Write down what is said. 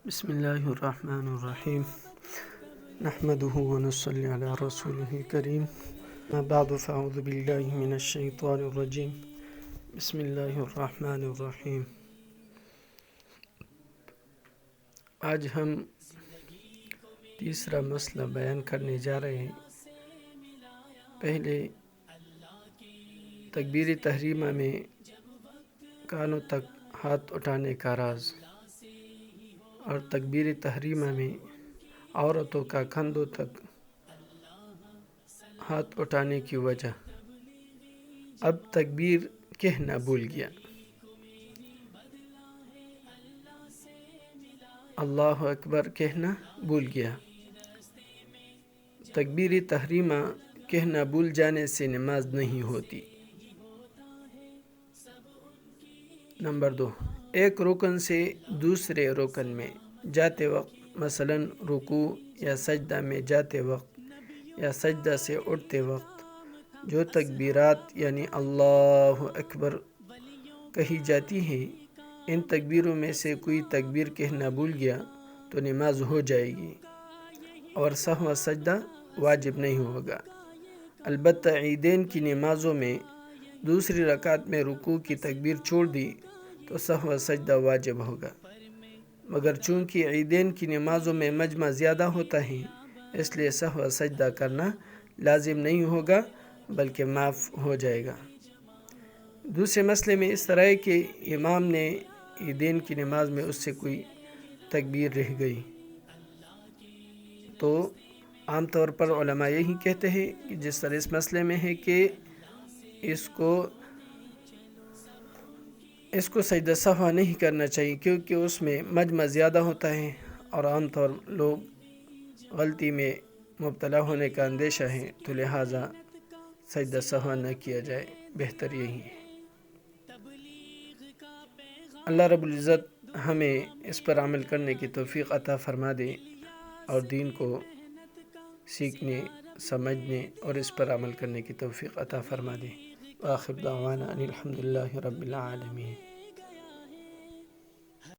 بسم اللہ الرحمن الرحیم نحمده ونصلی علی رسوله کریم ما بعد فاعوذ باللہ من الشیطان الرجیم بسم اللہ الرحمن الرحیم۔ آج ہم تیسرا مسئلہ بیان کرنے جا رہے ہیں۔ پہلے تکبیر تحریمہ میں کانوں تک ہاتھ اٹھانے کا راز اور تکبیر تحریمہ میں عورتوں کا کندھوں تک ہاتھ اٹھانے کی وجہ۔ اب تکبیر کہنا بھول گیا، اللہ اکبر کہنا بھول گیا۔ تکبیر تحریمہ کہنا بھول جانے سے نماز نہیں ہوتی۔ نمبر 2، ایک رکن سے دوسرے رکن میں جاتے وقت، مثلا رکوع یا سجدہ میں جاتے وقت یا سجدہ سے اٹھتے وقت جو تکبیرات یعنی اللہ اکبر کہی جاتی ہیں، ان تکبیروں میں سے کوئی تکبیر کہنا بھول گیا تو نماز ہو جائے گی اور سہو سجدہ واجب نہیں ہوگا۔ البتہ عیدین کی نمازوں میں دوسری رکعت میں رکوع کی تکبیر چھوڑ دی تو سہو سجدہ واجب ہوگا، مگر چونکہ عیدین کی نمازوں میں مجمع زیادہ ہوتا ہے اس لیے سہو سجدہ کرنا لازم نہیں ہوگا بلکہ معاف ہو جائے گا۔ دوسرے مسئلے میں اس طرح ہے کہ امام نے عیدین کی نماز میں اس سے کوئی تکبیر رہ گئی تو عام طور پر علماء یہی کہتے ہیں کہ جس طرح اس مسئلے میں ہے کہ اس کو سجدہ سہو نہیں کرنا چاہیے، کیونکہ اس میں مجمع زیادہ ہوتا ہے اور عام طور لوگ غلطی میں مبتلا ہونے کا اندیشہ ہے، تو لہٰذا سجدہ سہو نہ کیا جائے، بہتر یہی ہے۔ اللہ رب العزت ہمیں اس پر عمل کرنے کی توفیق عطا فرما دے اور دین کو سیکھنے، سمجھنے اور اس پر عمل کرنے کی توفیق عطا فرما دے۔ وآخر دعوانا ان الحمد للہ رب العالمین۔